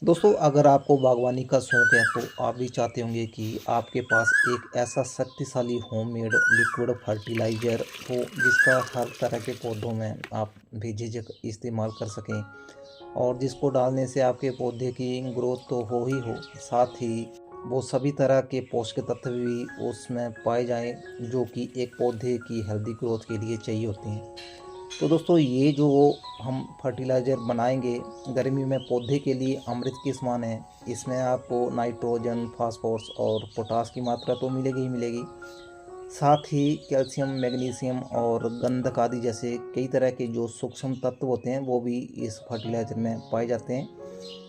दोस्तों, अगर आपको बागवानी का शौक है तो आप भी चाहते होंगे कि आपके पास एक ऐसा शक्तिशाली होममेड लिक्विड फर्टिलाइज़र हो जिसका हर तरह के पौधों में आप बेझिझक इस्तेमाल कर सकें और जिसको डालने से आपके पौधे की ग्रोथ तो हो ही हो, साथ ही वो सभी तरह के पोषक तत्व भी उसमें पाए जाएं जो कि एक पौधे की हेल्दी ग्रोथ के लिए चाहिए होते हैं। तो दोस्तों, ये जो हम फर्टिलाइज़र बनाएंगे गर्मी में पौधे के लिए अमृत के समान है। इसमें आपको नाइट्रोजन, फास्फोरस और पोटास की मात्रा तो मिलेगी ही मिलेगी, साथ ही कैल्शियम, मैग्नीशियम और गंधक आदि जैसे कई तरह के जो सूक्ष्म तत्व होते हैं वो भी इस फर्टिलाइज़र में पाए जाते हैं।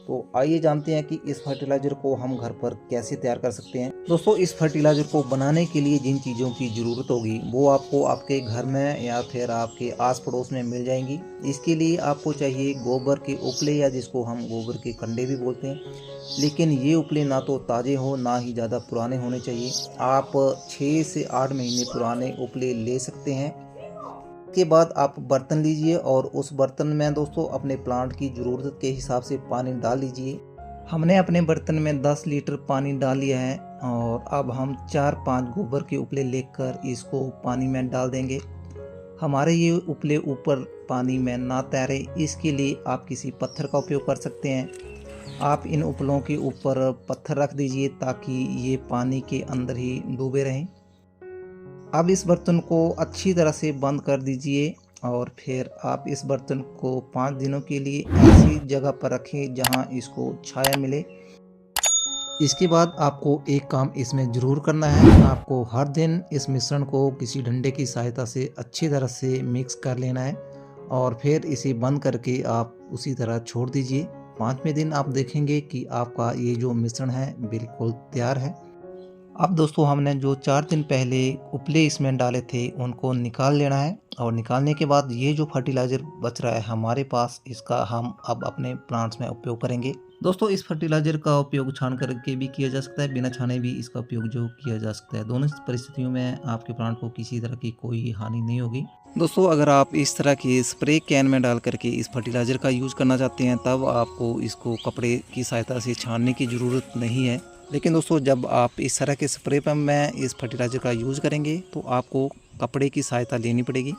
तो आइए जानते हैं कि इस फर्टिलाइज़र को हम घर पर कैसे तैयार कर सकते हैं। दोस्तों, इस फर्टिलाइज़र को बनाने के लिए जिन चीज़ों की ज़रूरत होगी वो आपको आपके घर में या फिर आपके आस पड़ोस में मिल जाएंगी। इसके लिए आपको चाहिए गोबर के उपले, या जिसको हम गोबर के कंडे भी बोलते हैं, लेकिन ये उपले ना तो ताज़े हो ना ही ज़्यादा पुराने होने चाहिए। आप 6 से 8 महीने पुराने उपले ले सकते हैं। के बाद आप बर्तन लीजिए और उस बर्तन में दोस्तों अपने प्लांट की ज़रूरत के हिसाब से पानी डाल लीजिए। हमने अपने बर्तन में 10 लीटर पानी डाल लिया है और अब हम 4-5 गोबर के उपले लेकर इसको पानी में डाल देंगे। हमारे ये उपले ऊपर पानी में ना तैरे, इसके लिए आप किसी पत्थर का उपयोग कर सकते हैं। आप इन उपलों के ऊपर पत्थर रख दीजिए ताकि ये पानी के अंदर ही डूबे रहें। अब इस बर्तन को अच्छी तरह से बंद कर दीजिए और फिर आप इस बर्तन को 5 दिनों के लिए ऐसी जगह पर रखें जहां इसको छाया मिले। इसके बाद आपको एक काम इसमें ज़रूर करना है। आपको हर दिन इस मिश्रण को किसी डंडे की सहायता से अच्छी तरह से मिक्स कर लेना है और फिर इसे बंद करके आप उसी तरह छोड़ दीजिए। 5वें दिन आप देखेंगे कि आपका ये जो मिश्रण है बिल्कुल तैयार है। अब दोस्तों, हमने जो 4 दिन पहले उपले इसमें डाले थे उनको निकाल लेना है और निकालने के बाद ये जो फर्टिलाइज़र बच रहा है हमारे पास, इसका हम अब अपने प्लांट्स में उपयोग करेंगे। दोस्तों, इस फर्टिलाइज़र का उपयोग छान करके भी किया जा सकता है, बिना छाने भी इसका उपयोग जो किया जा सकता है। दोनों परिस्थितियों में आपके प्लांट को किसी तरह की कोई हानि नहीं होगी। दोस्तों, अगर आप इस तरह की स्प्रे कैन में डाल करके इस फर्टिलाइज़र का यूज़ करना चाहते हैं तब आपको इसको कपड़े की सहायता से छानने की ज़रूरत नहीं है। लेकिन दोस्तों, जब आप इस तरह के स्प्रे पंप में इस फर्टिलाइज़र का यूज़ करेंगे तो आपको कपड़े की सहायता लेनी पड़ेगी।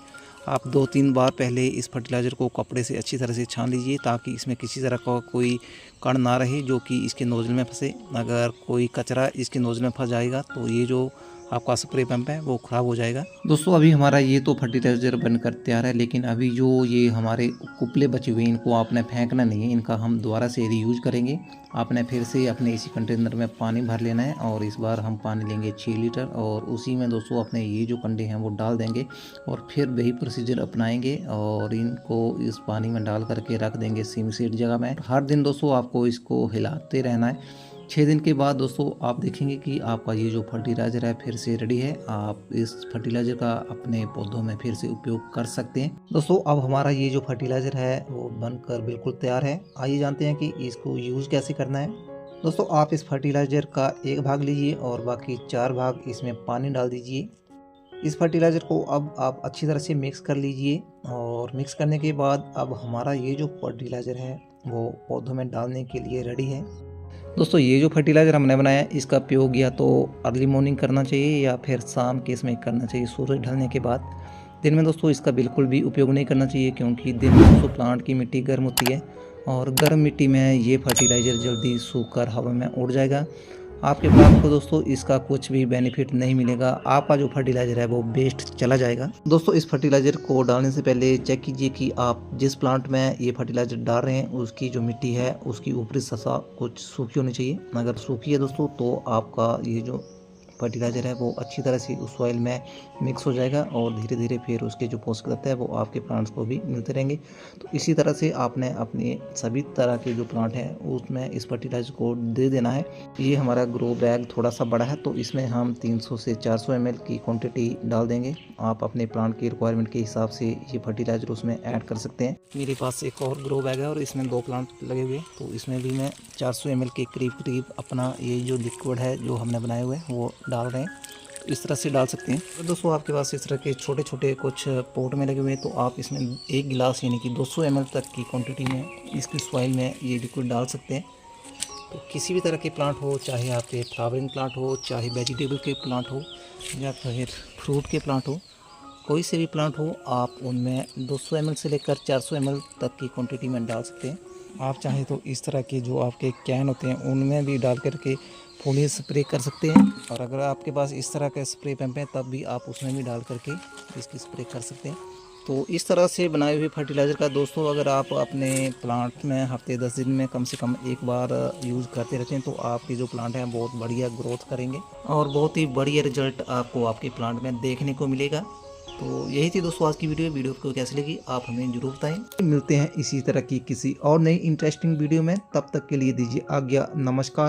आप 2-3 बार पहले इस फर्टिलाइज़र को कपड़े से अच्छी तरह से छान लीजिए ताकि इसमें किसी तरह का कोई कण ना रहे जो कि इसके नोज़ल में फंसे। अगर कोई कचरा इसके नोज़ल में फंस जाएगा तो ये जो आपका स्प्रे पंप है वो ख़राब हो जाएगा। दोस्तों, अभी हमारा ये तो फर्टिलाइज़र बनकर तैयार है, लेकिन अभी जो ये हमारे कुपले बचे हुए हैं इनको आपने फेंकना नहीं है, इनका हम दोबारा से रीयूज करेंगे। आपने फिर से अपने इसी कंटेनर में पानी भर लेना है और इस बार हम पानी लेंगे 6 लीटर और उसी में दोस्तों अपने ये जो कंडे हैं वो डाल देंगे और फिर वही प्रोसीजर अपनाएंगे और इनको इस पानी में डाल करके रख देंगे सीमित जगह में। हर दिन दोस्तों आपको इसको हिलाते रहना है। 6 दिन के बाद दोस्तों आप देखेंगे कि आपका ये जो फर्टिलाइज़र है फिर से रेडी है। आप इस फर्टिलाइज़र का अपने पौधों में फिर से उपयोग कर सकते हैं। दोस्तों, अब हमारा ये जो फर्टिलाइज़र है वो बनकर बिल्कुल तैयार है। आइए जानते हैं कि इसको यूज़ कैसे करना है। दोस्तों, आप इस फर्टिलाइज़र का एक भाग लीजिए और बाकी 4 भाग इसमें पानी डाल दीजिए। इस फर्टिलाइज़र को अब आप अच्छी तरह से मिक्स कर लीजिए और मिक्स करने के बाद अब हमारा ये जो फर्टिलाइज़र है वो पौधों में डालने के लिए रेडी है। दोस्तों, ये जो फर्टिलाइज़र हमने बनाया है इसका उपयोग या तो अर्ली मॉर्निंग करना चाहिए या फिर शाम के समय करना चाहिए, सूरज ढलने के बाद। दिन में दोस्तों इसका बिल्कुल भी उपयोग नहीं करना चाहिए क्योंकि दिन में दोस्तों प्लांट की मिट्टी गर्म होती है और गर्म मिट्टी में ये फर्टिलाइज़र जल्दी सूख कर हवा में उड़ जाएगा। आपके प्लांट को दोस्तों इसका कुछ भी बेनिफिट नहीं मिलेगा, आपका जो फर्टिलाइज़र है वो वेस्ट चला जाएगा। दोस्तों, इस फर्टिलाइज़र को डालने से पहले चेक कीजिए कि आप जिस प्लांट में ये फर्टिलाइज़र डाल रहे हैं उसकी जो मिट्टी है उसकी ऊपरी सतह कुछ सूखी होनी चाहिए। अगर सूखी है दोस्तों तो आपका ये जो फर्टिलाइज़र है वो अच्छी तरह से उस सॉइल में मिक्स हो जाएगा और धीरे धीरे फिर उसके जो पोषक तत्व है वो आपके प्लांट्स को भी मिलते रहेंगे। तो इसी तरह से आपने अपने सभी तरह के जो प्लांट हैं उसमें इस फर्टिलाइज़र को दे देना है। ये हमारा ग्रो बैग थोड़ा सा बड़ा है तो इसमें हम 300 से 400 ml की क्वांटिटी डाल देंगे। आप अपने प्लांट की रिक्वायरमेंट के हिसाब से ये फर्टिलाइज़र उसमें ऐड कर सकते हैं। मेरे पास एक और ग्रो बैग है और इसमें 2 प्लांट लगे हुए हैं तो इसमें भी मैं 400 ml के करीब करीब अपना ये जो लिक्विड है जो हमने बनाए हुए हैं वो डाल रहे हैं। तो इस तरह से डाल सकते हैं। तो दोस्तों, आपके पास इस तरह के छोटे छोटे कुछ पोट में लगे हुए हैं तो आप इसमें 1 गिलास यानी कि 200 ml तक की क्वांटिटी में इसकी सॉइल में ये लिक्विड डाल सकते हैं। तो किसी भी तरह के प्लांट हो, चाहे आपके फ्लावरिंग प्लांट हो, चाहे वेजिटेबल के प्लांट हो या फिर फ्रूट के प्लांट हो, कोई से भी प्लांट हो, आप उनमें 200 ml से लेकर 400 ml तक की क्वांटिटी में डाल सकते हैं। आप चाहें तो इस तरह के जो आपके कैन होते हैं उनमें भी डाल करके फुली स्प्रे कर सकते हैं, और अगर आपके पास इस तरह का स्प्रे पंप है तब भी आप उसमें भी डाल करके इसकी स्प्रे कर सकते हैं। तो इस तरह से बनाए हुए फर्टिलाइज़र का दोस्तों अगर आप अपने प्लांट में हफ्ते 10 दिन में कम से कम एक बार यूज़ करते रहते हैं तो आपके जो प्लांट हैं बहुत बढ़िया ग्रोथ करेंगे और बहुत ही बढ़िया रिजल्ट आपको आपके प्लांट में देखने को मिलेगा। तो यही थी दोस्तों आज की वीडियो को कैसी लगी आप हमें जरूर बताएं। मिलते हैं इसी तरह की किसी और नई इंटरेस्टिंग वीडियो में, तब तक के लिए दीजिए आज्ञा, नमस्कार।